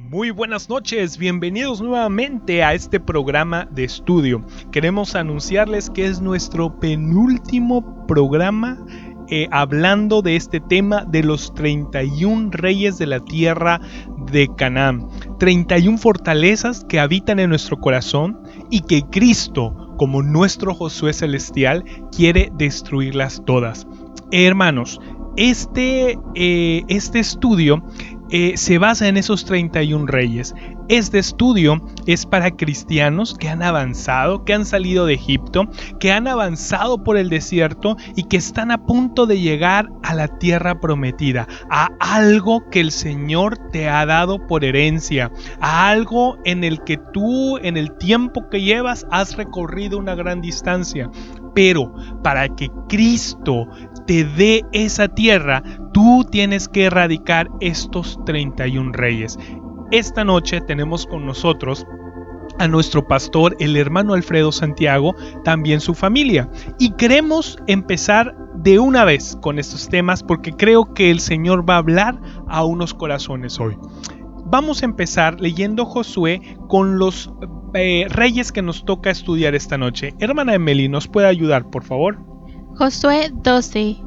Muy buenas noches, bienvenidos nuevamente a este programa de estudio. Queremos anunciarles que es nuestro penúltimo programa hablando de este tema de los 31 reyes de la tierra de Canaán. 31 fortalezas que habitan en nuestro corazón y que Cristo, como nuestro Josué celestial, quiere destruirlas todas. Hermanos, este estudio se basa en esos 31 reyes. Este estudio es para cristianos que han avanzado, que han salido de Egipto, que han avanzado por el desierto y que están a punto de llegar a la tierra prometida, a algo que el Señor te ha dado por herencia, a algo en el que tú, en el tiempo que llevas, has recorrido una gran distancia. Pero para que Cristo te dé esa tierra, tú tienes que erradicar estos 31 reyes. Esta noche tenemos con nosotros a nuestro pastor, el hermano Alfredo Santiago, también su familia. Y queremos empezar de una vez con estos temas porque creo que el Señor va a hablar a unos corazones hoy. Vamos a empezar leyendo Josué con los reyes que nos toca estudiar esta noche. Hermana Emily, ¿nos puede ayudar, por favor? Josué 12,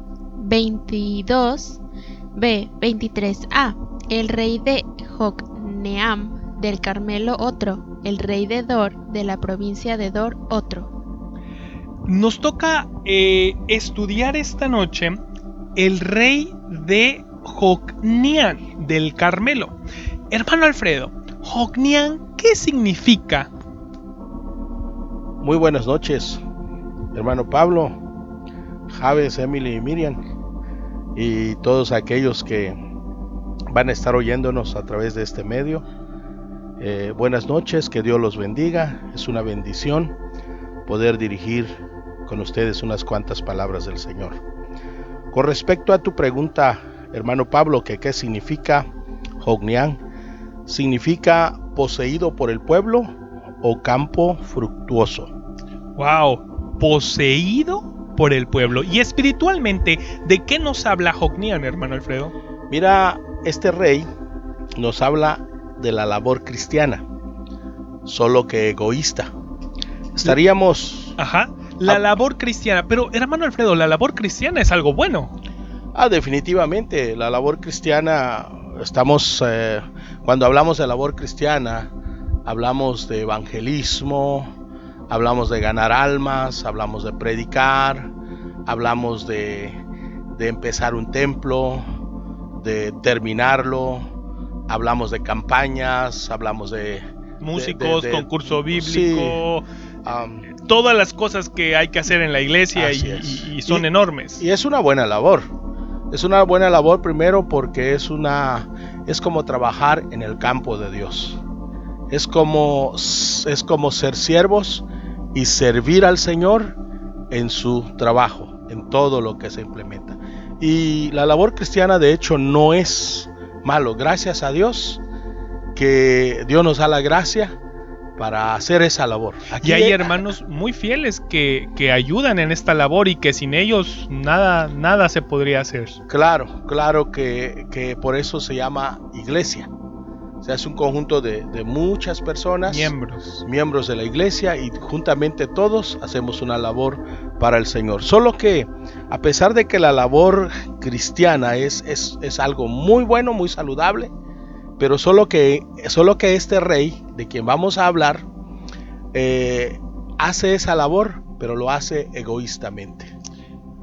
22b, 23a. El rey de Jocneam del Carmelo otro, el rey de Dor de la provincia de Dor otro. Nos toca estudiar esta noche el rey de Jocneam del Carmelo. Hermano Alfredo, Jocneam, ¿qué significa? Muy buenas noches, hermano Pablo, Javes, Emily y Miriam, y todos aquellos que van a estar oyéndonos a través de este medio. Buenas noches, que Dios los bendiga. Es una bendición poder dirigir con ustedes unas cuantas palabras del Señor. Con respecto a tu pregunta, hermano Pablo, que qué significa Jocneam, significa poseído por el pueblo o campo fructuoso. Wow, poseído por el pueblo. Y espiritualmente, ¿de qué nos habla Jocneam, hermano Alfredo? Mira, este rey nos habla de la labor cristiana, solo que egoísta. Estaríamos... La labor cristiana. Pero, hermano Alfredo, la labor cristiana es algo bueno. Definitivamente, la labor cristiana, cuando hablamos de labor cristiana, hablamos de evangelismo, hablamos de ganar almas, hablamos de predicar, hablamos de empezar un templo, de terminarlo, hablamos de campañas, hablamos de músicos, concurso bíblico, sí, todas las cosas que hay que hacer en la iglesia y son enormes. Y es una buena labor. Es una buena labor primero porque es como trabajar en el campo de Dios. Es como ser siervos y servir al Señor en su trabajo, en todo lo que se implementa. Y la labor cristiana de hecho no es malo, gracias a Dios que Dios nos da la gracia para hacer esa labor. Y hay hermanos muy fieles que ayudan en esta labor y que sin ellos nada se podría hacer. Claro que por eso se llama iglesia. O sea, es un conjunto de muchas personas, miembros de la iglesia, y juntamente todos hacemos una labor para el Señor. Solo que a pesar de que la labor cristiana es algo muy bueno, muy saludable, pero solo que este rey de quien vamos a hablar hace esa labor, pero lo hace egoístamente.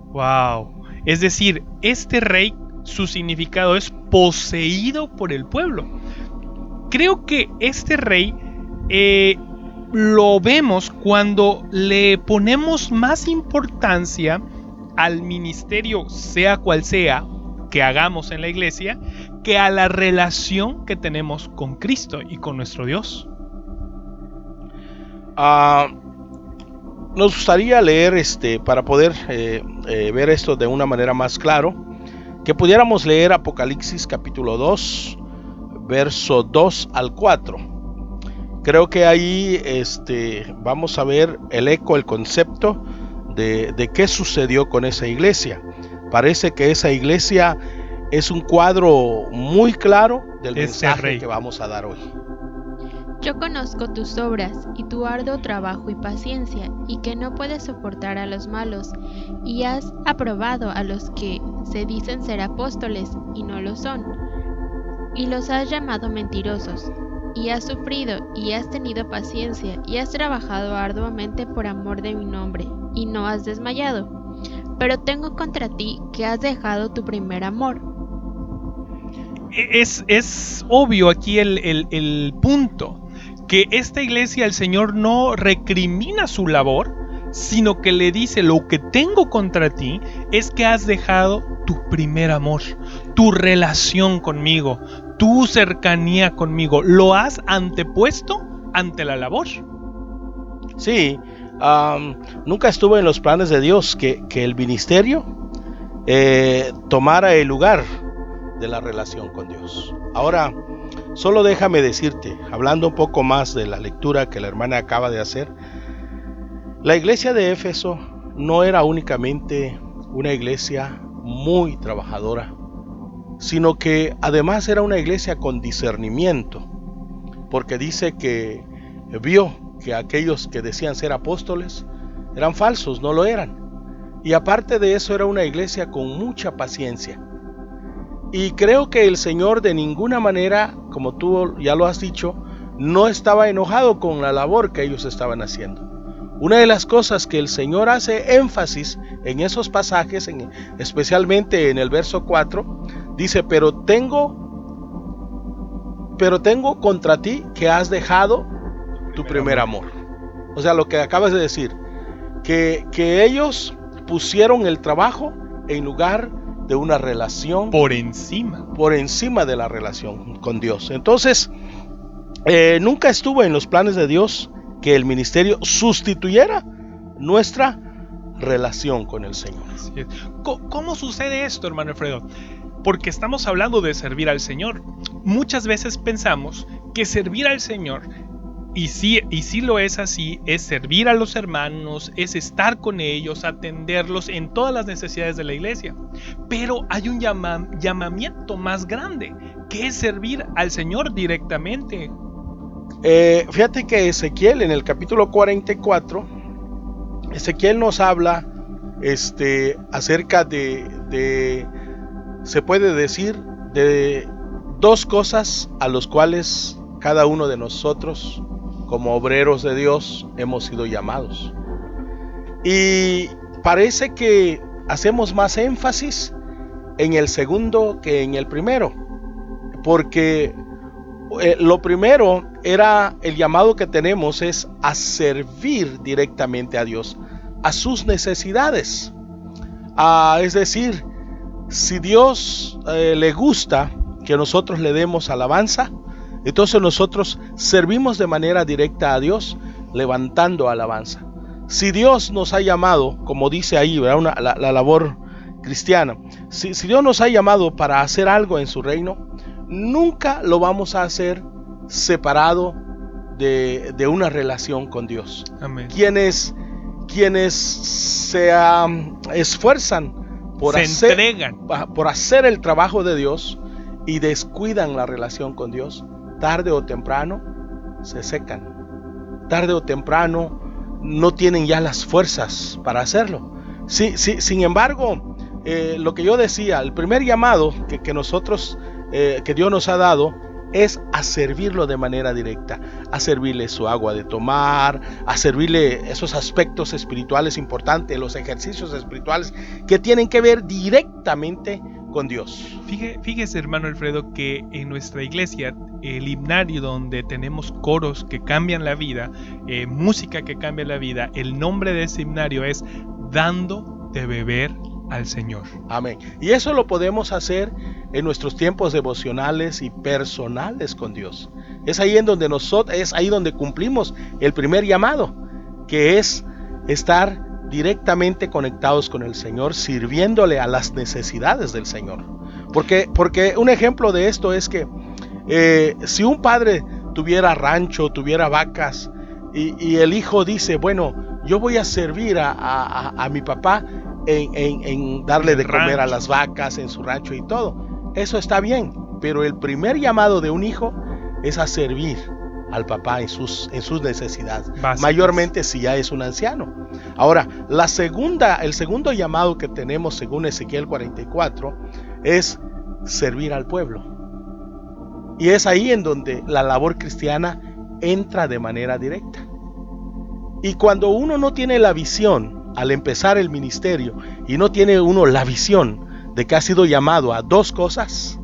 Wow. Es decir, este rey, su significado es poseído por el pueblo. Creo que este rey lo vemos cuando le ponemos más importancia al ministerio, sea cual sea, que hagamos en la iglesia, que a la relación que tenemos con Cristo y con nuestro Dios. Nos gustaría leer para poder ver esto de una manera más claro, que pudiéramos leer Apocalipsis capítulo 2, verso 2 al 4. Creo que ahí vamos a ver el concepto de qué sucedió con esa iglesia. Parece que esa iglesia es un cuadro muy claro del Este mensaje rey que vamos a dar hoy. Yo conozco tus obras y tu arduo trabajo y paciencia, y que no puedes soportar a los malos, y has aprobado a los que se dicen ser apóstoles y no lo son, y los has llamado mentirosos, y has sufrido y has tenido paciencia, y has trabajado arduamente por amor de mi nombre, y no has desmayado. Pero tengo contra ti que has dejado tu primer amor. Es obvio aquí el punto, que esta iglesia, el Señor no recrimina su labor, sino que le dice: lo que tengo contra ti es que has dejado tu primer amor, tu relación conmigo, tu cercanía conmigo, lo has antepuesto ante la labor. Sí, nunca estuvo en los planes de Dios que el ministerio tomara el lugar de la relación con Dios. Ahora, solo déjame decirte, hablando un poco más de la lectura que la hermana acaba de hacer, la iglesia de Éfeso no era únicamente una iglesia muy trabajadora, sino que además era una iglesia con discernimiento, porque dice que vio que aquellos que decían ser apóstoles eran falsos, no lo eran. Y aparte de eso, era una iglesia con mucha paciencia. Y creo que el Señor de ninguna manera, como tú ya lo has dicho, no estaba enojado con la labor que ellos estaban haciendo. Una de las cosas que el Señor hace énfasis en esos pasajes, especialmente en el verso 4, dice: pero tengo contra ti que has dejado tu primer amor. O sea, lo que acabas de decir, que ellos pusieron el trabajo en lugar de una relación por encima de la relación con Dios. Entonces, nunca estuvo en los planes de Dios que el ministerio sustituyera nuestra relación con el Señor. ¿Cómo sucede esto, hermano Alfredo? Porque estamos hablando de servir al Señor. Muchas veces pensamos que servir al Señor, y sí lo es así, es servir a los hermanos, es estar con ellos, atenderlos en todas las necesidades de la iglesia. Pero hay un llamamiento más grande, que es servir al Señor directamente. Fíjate que Ezequiel, en el capítulo 44, Ezequiel nos habla acerca de se puede decir, de dos cosas a las cuales cada uno de nosotros, como obreros de Dios, hemos sido llamados. Y parece que hacemos más énfasis en el segundo que en el primero, porque lo primero era el llamado que tenemos es a servir directamente a Dios, a sus necesidades. Es decir, si Dios le gusta que nosotros le demos alabanza, entonces nosotros servimos de manera directa a Dios, levantando alabanza. Si Dios nos ha llamado, como dice ahí, ¿verdad? La labor cristiana, si Dios nos ha llamado para hacer algo en su reino, nunca lo vamos a hacer separado de una relación con Dios. Amén. Quienes se esfuerzan por hacer el trabajo de Dios y descuidan la relación con Dios, tarde o temprano se secan. Tarde o temprano no tienen ya las fuerzas para hacerlo. Sin embargo, lo que yo decía, el primer llamado que nosotros, que Dios nos ha dado, es a servirlo de manera directa, a servirle su agua de tomar, a servirle esos aspectos espirituales importantes, los ejercicios espirituales que tienen que ver directamente con Dios. Fíjese, hermano Alfredo, que en nuestra iglesia, el himnario, donde tenemos coros que cambian la vida, música que cambia la vida, el nombre de ese himnario es Dando de beber al Señor. Amén. Y eso lo podemos hacer en nuestros tiempos devocionales y personales con Dios. Es ahí donde cumplimos el primer llamado, que es estar directamente conectados con el Señor, sirviéndole a las necesidades del Señor. Porque un ejemplo de esto es que si un padre tuviera rancho, tuviera vacas, y el hijo dice: bueno, yo voy a servir a mi papá en darle de comer a las vacas en su rancho y todo. eso está bien, pero el primer llamado de un hijo es a servir al papá en sus necesidades, básicas, mayormente si ya es un anciano. Ahora, el segundo llamado que tenemos según Ezequiel 44 es servir al pueblo. Y es ahí en donde la labor cristiana entra de manera directa. Y cuando uno no tiene la visión al empezar el ministerio y no tiene uno la visión de que ha sido llamado a dos cosas,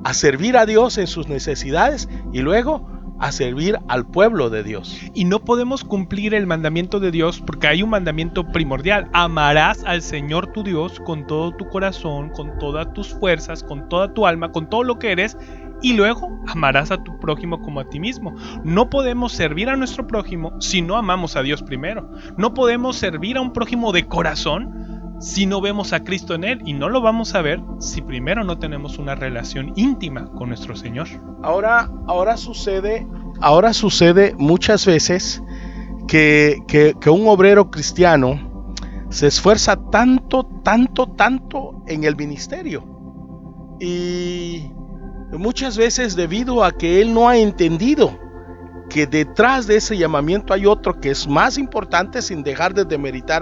a servir a Dios en sus necesidades y luego a servir al pueblo de Dios. Y no podemos cumplir el mandamiento de Dios porque hay un mandamiento primordial: amarás al Señor tu Dios con todo tu corazón, con todas tus fuerzas, con toda tu alma, con todo lo que eres, y luego amarás a tu prójimo como a ti mismo. No podemos servir a nuestro prójimo si no amamos a Dios primero. No podemos servir a un prójimo de corazón si no vemos a Cristo en él, y no lo vamos a ver si primero no tenemos una relación íntima con nuestro Señor. Ahora sucede muchas veces que un obrero cristiano se esfuerza tanto en el ministerio, y muchas veces debido a que él no ha entendido que detrás de ese llamamiento hay otro que es más importante, sin dejar de demeritar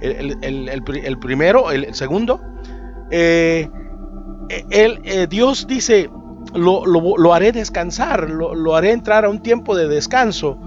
el primero, el segundo. Dios dice, lo haré descansar, lo haré entrar a un tiempo de descanso,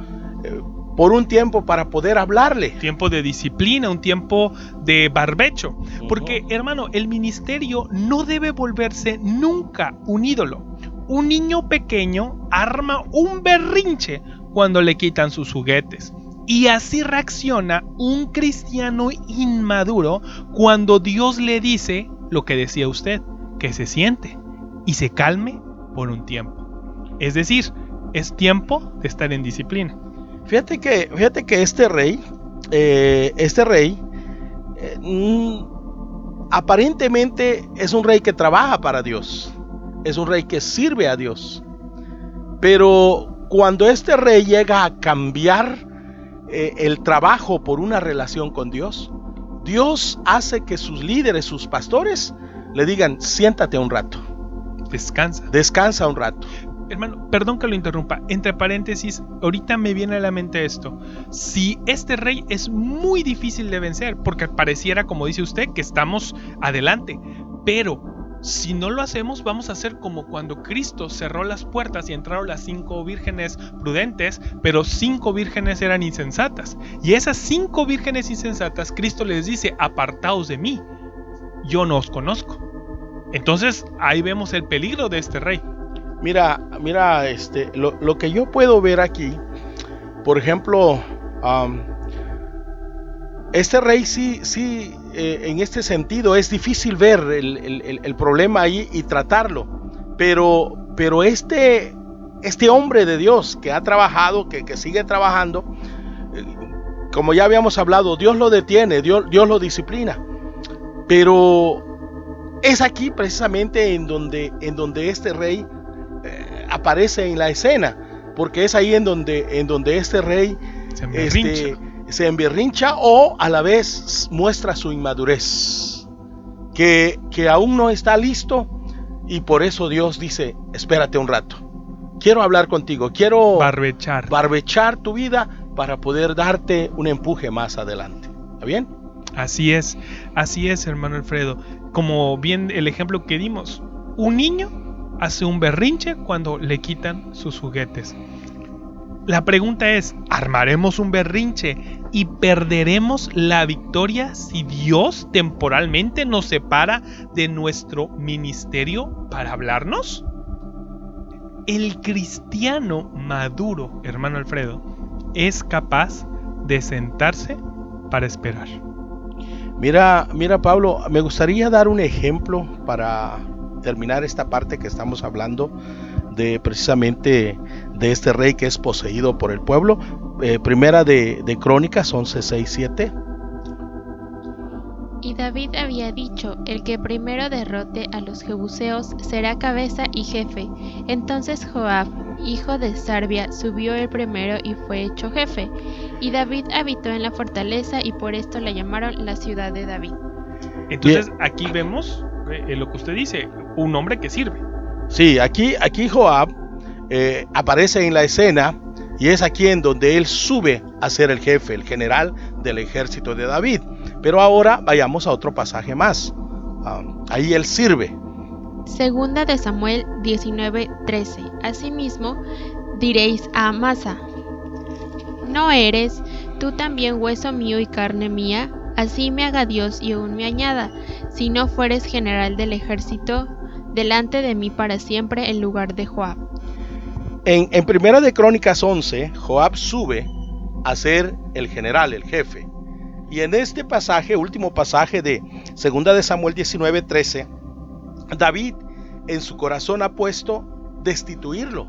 por un tiempo para poder hablarle. Tiempo de disciplina, un tiempo de barbecho. Porque, hermano, el ministerio no debe volverse nunca un ídolo. Un niño pequeño arma un berrinche cuando le quitan sus juguetes. Y así reacciona un cristiano inmaduro cuando Dios le dice lo que decía usted, que se siente y se calme por un tiempo. Es decir, es tiempo de estar en disciplina. Fíjate que este rey aparentemente es un rey que trabaja para Dios. Es un rey que sirve a Dios. Pero cuando este rey llega a cambiar el trabajo por una relación con Dios, Dios hace que sus líderes, sus pastores, le digan: siéntate un rato. Descansa un rato. Hermano, perdón que lo interrumpa. Entre paréntesis, ahorita me viene a la mente esto. Si este rey es muy difícil de vencer, porque pareciera, como dice usted, que estamos adelante, pero si no lo hacemos, vamos a ser como cuando Cristo cerró las puertas y entraron las 5 vírgenes prudentes, pero 5 vírgenes eran insensatas. Y esas 5 vírgenes insensatas, Cristo les dice: apartaos de mí, yo no os conozco. Entonces ahí vemos el peligro de este rey. Mira, lo que yo puedo ver aquí, por ejemplo, este rey sí, en este sentido es difícil ver el problema ahí y tratarlo, pero este hombre de Dios que ha trabajado, que sigue trabajando, como ya habíamos hablado, Dios lo detiene, Dios lo disciplina, pero es aquí precisamente en donde este rey aparece en la escena, porque es ahí en donde este rey se emberrincha o a la vez muestra su inmadurez, que aún no está listo, y por eso Dios dice: espérate un rato, quiero hablar contigo, quiero barbechar tu vida para poder darte un empuje más adelante. ¿Está bien? Así es, hermano Alfredo. Como bien el ejemplo que dimos, un niño hace un berrinche cuando le quitan sus juguetes. La pregunta es: ¿armaremos un berrinche y perderemos la victoria si Dios temporalmente nos separa de nuestro ministerio para hablarnos? El cristiano maduro, hermano Alfredo, es capaz de sentarse para esperar. Mira, Pablo, me gustaría dar un ejemplo para terminar esta parte que estamos hablando de precisamente de este rey que es poseído por el pueblo. Primera de Crónicas 11:6-7. Y David había dicho: el que primero derrote a los jebuseos será cabeza y jefe. Entonces Joab, hijo de Sarvia, subió el primero y fue hecho jefe. Y David habitó en la fortaleza, y por esto la llamaron la ciudad de David. Entonces aquí vemos lo que usted dice. un hombre que sirve. Sí, aquí Joab aparece en la escena y es aquí en donde él sube a ser el jefe, el general del ejército de David. Pero ahora vayamos a otro pasaje más. Ahí él sirve. Segunda de Samuel 19:13. Asimismo diréis a Amasa: ¿no eres tú también hueso mío y carne mía? Así me haga Dios y aún me añada, si no fueres general del ejército delante de mí para siempre en lugar de Joab. En Primera de Crónicas 11, Joab sube a ser el general, el jefe. Y en este pasaje, último pasaje de Segunda de Samuel 19:13, David en su corazón ha puesto destituirlo,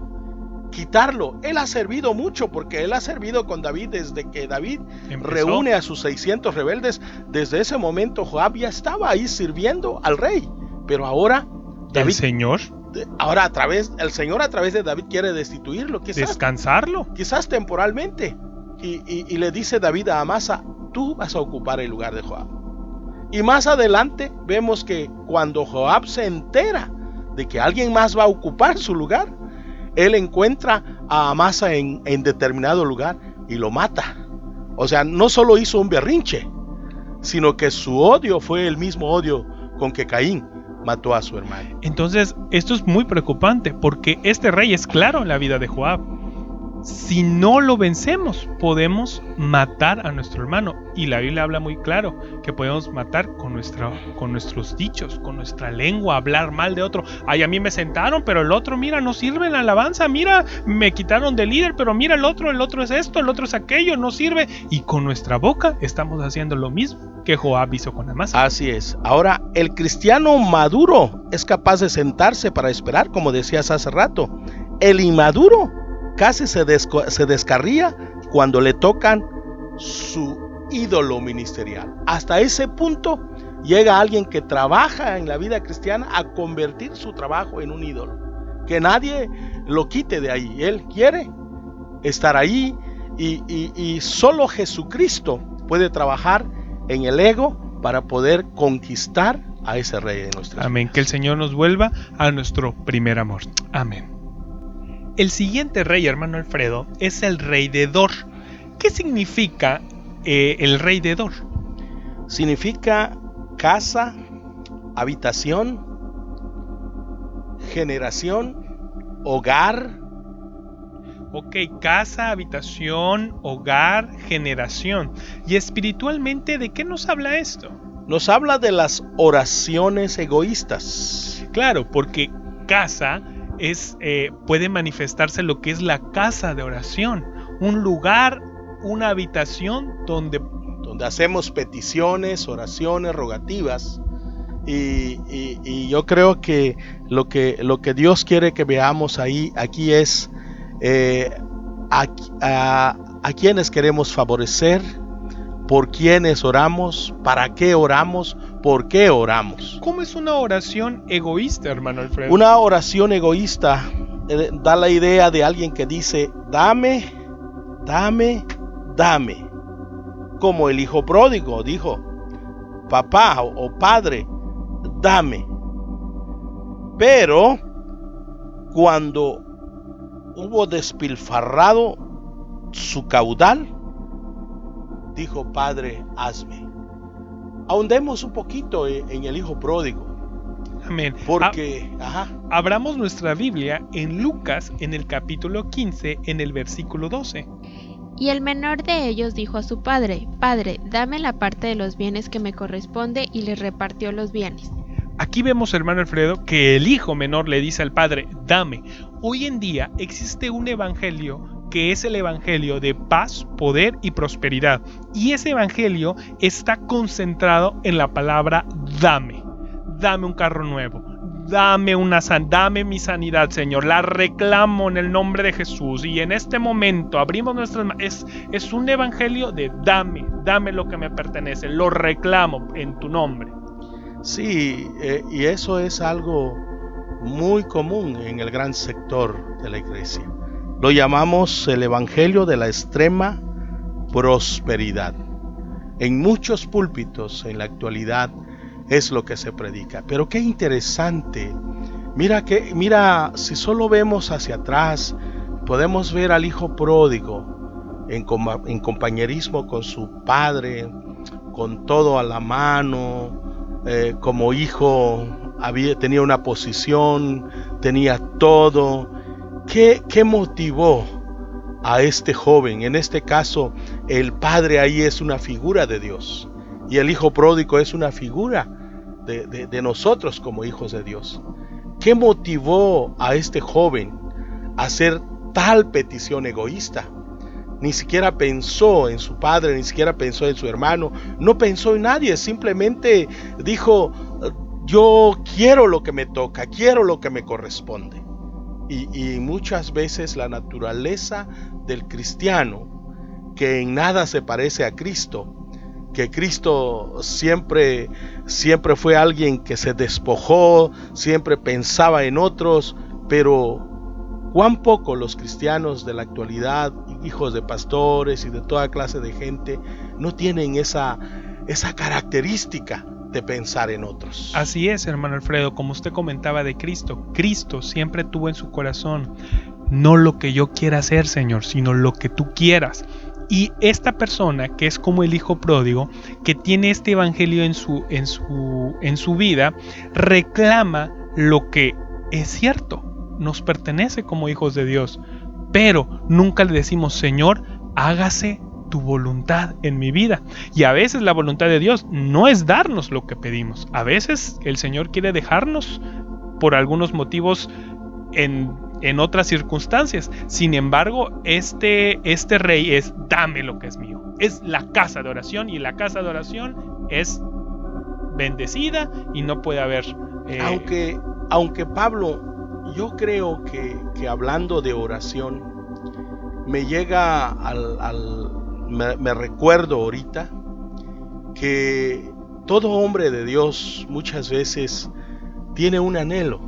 quitarlo. Él ha servido mucho, porque él ha servido con David desde que David reúne a sus 600 rebeldes. Desde ese momento Joab ya estaba ahí sirviendo al rey. Pero ahora David, ¿el Señor? Ahora el Señor a través de David quiere destituirlo, quizás, descansarlo, quizás temporalmente. Y le dice David a Amasa: tú vas a ocupar el lugar de Joab. Y más adelante vemos que cuando Joab se entera de que alguien más va a ocupar su lugar, él encuentra a Amasa en determinado lugar y lo mata. O sea, no solo hizo un berrinche, sino que su odio fue el mismo odio con que Caín mató a su hermano. Entonces, esto es muy preocupante, porque este rey es claro en la vida de Joab. Si no lo vencemos, podemos matar a nuestro hermano. Y la Biblia habla muy claro que podemos matar con nuestros dichos, con nuestra lengua, hablar mal de otro. Ay, a mí me sentaron, pero el otro, mira, no sirve en la alabanza. Mira, me quitaron de líder, pero mira el otro es esto, el otro es aquello, no sirve. Y con nuestra boca estamos haciendo lo mismo que Joab hizo con Amasa. Así es. Ahora, el cristiano maduro es capaz de sentarse para esperar, como decías hace rato. El inmaduro casi se descarría cuando le tocan su ídolo ministerial. Hasta ese punto llega alguien que trabaja en la vida cristiana a convertir su trabajo en un ídolo. Que nadie lo quite de ahí. Él quiere estar ahí y solo Jesucristo puede trabajar en el ego para poder conquistar a ese rey de nuestra vida. Amén. Que el Señor nos vuelva a nuestro primer amor. Amén. El siguiente rey, hermano Alfredo, es el rey de Dor. ¿Qué significa el rey de Dor? Significa casa, habitación, generación, hogar. Ok, casa, habitación, hogar, generación. ¿Y espiritualmente de qué nos habla esto? Nos habla de las oraciones egoístas. Claro, porque casa puede manifestarse lo que es la casa de oración, un lugar, una habitación donde hacemos peticiones, oraciones, rogativas, y yo creo que lo que Dios quiere que veamos aquí es a quienes queremos favorecer, por quienes oramos, para qué oramos, por qué oramos. ¿Cómo es una oración egoísta, hermano Alfredo? Una oración egoísta da la idea de alguien que dice: dame, dame, dame. Como el hijo pródigo dijo: papá o padre, dame. Pero cuando hubo despilfarrado su caudal, dijo: Padre, hazme. Ahondemos un poquito en el hijo pródigo. Amén. Porque, abramos nuestra Biblia en Lucas, en el capítulo 15, en el versículo 12. Y el menor de ellos dijo a su padre: Padre, dame la parte de los bienes que me corresponde, y le repartió los bienes. Aquí vemos, hermano Alfredo, que el hijo menor le dice al padre: dame. Hoy en día existe un evangelio que es el evangelio de paz, poder y prosperidad. Y ese evangelio está concentrado en la palabra dame. Dame un carro nuevo. Dame mi sanidad, Señor. La reclamo en el nombre de Jesús. Y en este momento abrimos nuestras manos. Es un evangelio de dame lo que me pertenece. Lo reclamo en tu nombre. Sí, y eso es algo muy común en el gran sector de la iglesia. Lo llamamos el evangelio de la extrema prosperidad. En muchos púlpitos en la actualidad es lo que se predica. Pero qué interesante Mira, si solo vemos hacia atrás, podemos ver al hijo pródigo en compañerismo con su padre, con todo a la mano, como hijo tenía una posición, tenía todo. ¿Qué motivó a este joven? En este caso, el padre ahí es una figura de Dios y el hijo pródigo es una figura de nosotros como hijos de Dios. ¿Qué motivó a este joven a hacer tal petición egoísta? Ni siquiera pensó en su padre, ni siquiera pensó en su hermano, no pensó en nadie, simplemente dijo: yo quiero lo que me toca, quiero lo que me corresponde. Y muchas veces la naturaleza del cristiano, que en nada se parece a Cristo, que Cristo siempre fue alguien que se despojó, siempre pensaba en otros, pero cuán poco los cristianos de la actualidad, hijos de pastores y de toda clase de gente, no tienen esa característica de pensar en otros. Así es, hermano Alfredo, como usted comentaba de Cristo, Cristo siempre tuvo en su corazón: no lo que yo quiera hacer, Señor, sino lo que tú quieras. Y esta persona, que es como el hijo pródigo, que tiene este evangelio en su vida, reclama lo que es cierto, nos pertenece como hijos de Dios, pero nunca le decimos: Señor, hágase tu voluntad en mi vida. Y a veces la voluntad de Dios no es darnos lo que pedimos. A veces el Señor quiere dejarnos por algunos motivos en otras circunstancias. Sin embargo, este rey es: dame lo que es mío. Es la casa de oración, y la casa de oración es bendecida y no puede haber aunque Pablo, yo creo que hablando de oración, me llega me recuerdo ahorita que todo hombre de Dios muchas veces tiene un anhelo,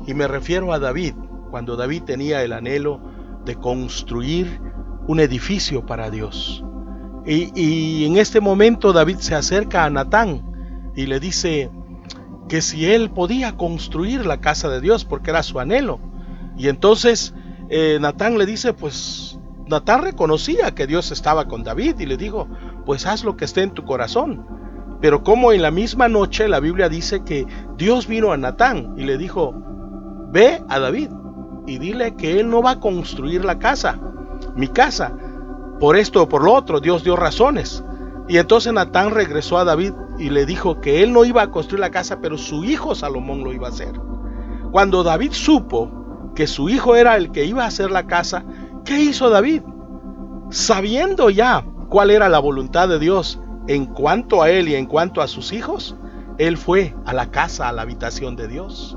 y me refiero a David, cuando David tenía el anhelo de construir un edificio para Dios. Y en este momento David se acerca a Natán y le dice que si él podía construir la casa de Dios, porque era su anhelo. Y entonces Natán le dice, pues Natán reconocía que Dios estaba con David y le dijo: pues haz lo que esté en tu corazón. Pero como en la misma noche la Biblia dice que Dios vino a Natán y le dijo: ve a David y dile que él no va a construir la casa, mi casa, por esto o por lo otro. Dios dio razones. Y entonces Natán regresó a David y le dijo que él no iba a construir la casa, pero su hijo Salomón lo iba a hacer. Cuando David supo que su hijo era el que iba a hacer la casa, ¿qué hizo David? Sabiendo ya cuál era la voluntad de Dios en cuanto a él y en cuanto a sus hijos, él fue a la casa, a la habitación de Dios.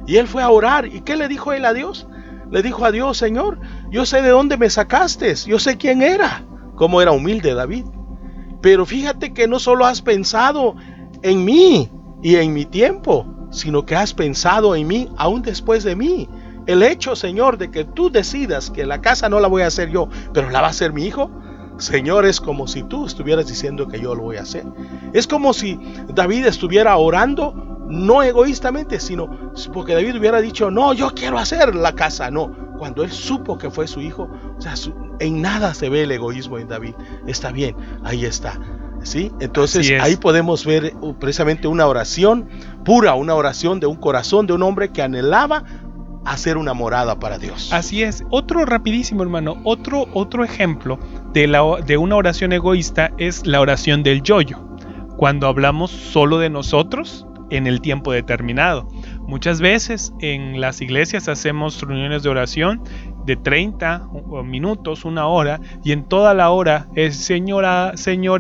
Y él fue a orar. ¿Y qué le dijo él a Dios? Le dijo a Dios: Señor, yo sé de dónde me sacaste, yo sé quién era. Cómo era humilde David. Pero fíjate que no solo has pensado en mí y en mi tiempo, sino que has pensado en mí aún después de mí. El hecho, Señor, de que tú decidas que la casa no la voy a hacer yo, pero la va a hacer mi hijo, Señor, es como si tú estuvieras diciendo que yo lo voy a hacer. Es como si David estuviera orando, no egoístamente, sino porque David hubiera dicho: no, yo quiero hacer la casa. No, cuando él supo que fue su hijo, o sea, en nada se ve el egoísmo en David. Está bien, ahí está, ¿sí? Entonces ahí podemos ver precisamente una oración pura, una oración de un corazón de un hombre que anhelaba hacer una morada para Dios. Así es. Otro rapidísimo, hermano, otro ejemplo de una oración egoísta es la oración del yo-yo, cuando hablamos solo de nosotros en el tiempo determinado. Muchas veces en las iglesias hacemos reuniones de oración de 30 minutos, una hora, y en toda la hora es: Señor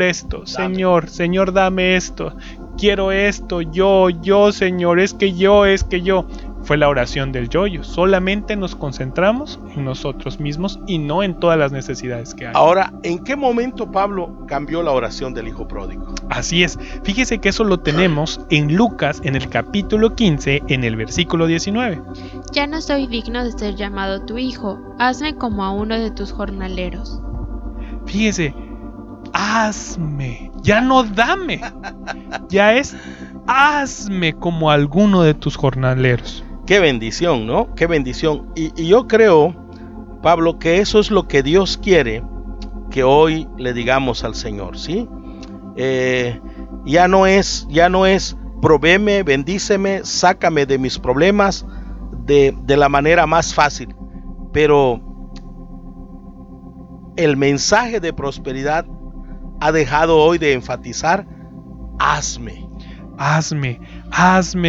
esto, Señor, dame esto, quiero esto, yo, Señor, es que yo. Fue la oración del yo-yo. Solamente nos concentramos en nosotros mismos y no en todas las necesidades que hay. Ahora, ¿en qué momento Pablo cambió la oración del hijo pródigo? Así es. Fíjese que eso lo tenemos en Lucas, en el capítulo 15, en el versículo 19. Ya no soy digno de ser llamado tu hijo. Hazme como a uno de tus jornaleros. Fíjese, hazme, ya no dame, ya es hazme como a alguno de tus jornaleros. Qué bendición, ¿no? Qué bendición. Y yo creo, Pablo, que eso es lo que Dios quiere que hoy le digamos al Señor, ¿sí? Ya no es provéeme, bendíceme, sácame de mis problemas de la manera más fácil, pero el mensaje de prosperidad ha dejado hoy de enfatizar: hazme,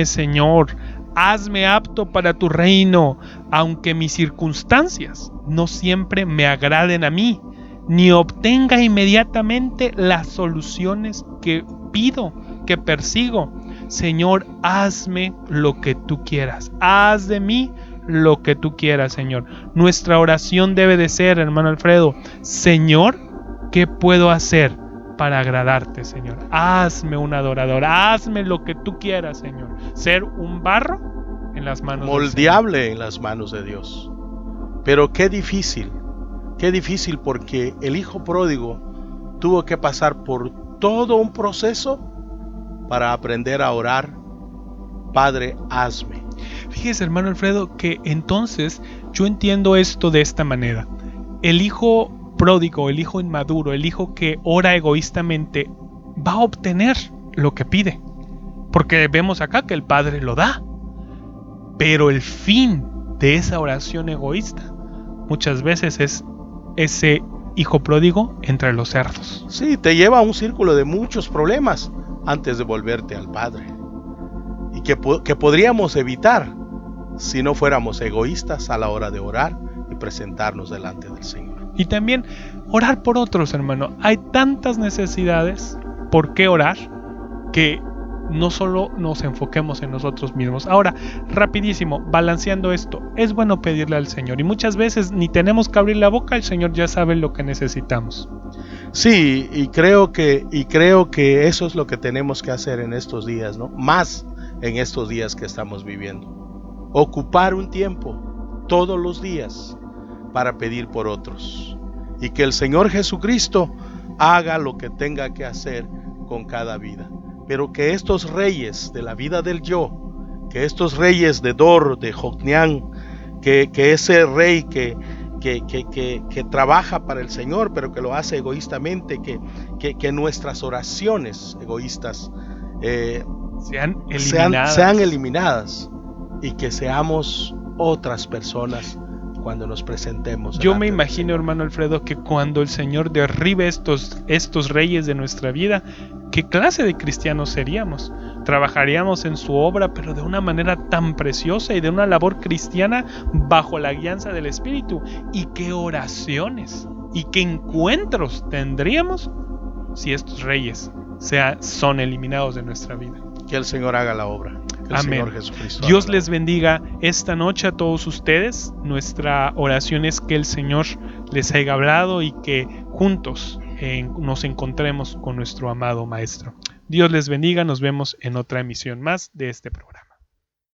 Señor, hazme apto para tu reino, aunque mis circunstancias no siempre me agraden a mí, ni obtenga inmediatamente las soluciones que pido, que persigo. Señor, hazme lo que tú quieras, haz de mí lo que tú quieras, Señor. Nuestra oración debe de ser, hermano Alfredo: Señor, ¿qué puedo hacer para agradarte, Señor? Hazme un adorador, hazme lo que tú quieras, Señor. Ser un barro en las manos moldeable en las manos de Dios. Pero qué difícil porque el hijo pródigo tuvo que pasar por todo un proceso para aprender a orar: Padre, hazme. Fíjese, hermano Alfredo, que entonces yo entiendo esto de esta manera. El hijo pródigo, el hijo inmaduro, el hijo que ora egoístamente, va a obtener lo que pide, porque vemos acá que el Padre lo da. Pero el fin de esa oración egoísta muchas veces es ese hijo pródigo entre los cerdos. Sí, te lleva a un círculo de muchos problemas antes de volverte al Padre, y que podríamos evitar si no fuéramos egoístas a la hora de orar y presentarnos delante del Señor. Y también orar por otros, hermano. Hay tantas necesidades por qué orar, que no solo nos enfoquemos en nosotros mismos. Ahora, rapidísimo, balanceando esto, es bueno pedirle al Señor, y muchas veces ni tenemos que abrir la boca, el Señor ya sabe lo que necesitamos. Sí, y creo que eso es lo que tenemos que hacer en estos días, ¿no? Más en estos días que estamos viviendo. Ocupar un tiempo todos los días para pedir por otros, y que el Señor Jesucristo haga lo que tenga que hacer con cada vida. Pero que estos reyes de la vida del yo, que estos reyes de Dor, de Jocneán, que ese rey que trabaja para el Señor, pero que lo hace egoístamente, que nuestras oraciones egoístas sean eliminadas, y que seamos otras personas cuando nos presentemos. Yo me imagino, hermano Alfredo, que cuando el Señor derribe estos reyes de nuestra vida, ¿qué clase de cristianos seríamos? Trabajaríamos en su obra, pero de una manera tan preciosa y de una labor cristiana bajo la guianza del Espíritu. ¿Y qué oraciones y qué encuentros tendríamos si estos reyes son eliminados de nuestra vida? Que el Señor haga la obra. Amén. Señor Jesucristo, Dios les bendiga esta noche a todos ustedes. Nuestra oración es que el Señor les haya hablado y que juntos nos encontremos con nuestro amado Maestro. Dios les bendiga. Nos vemos en otra emisión más de este programa.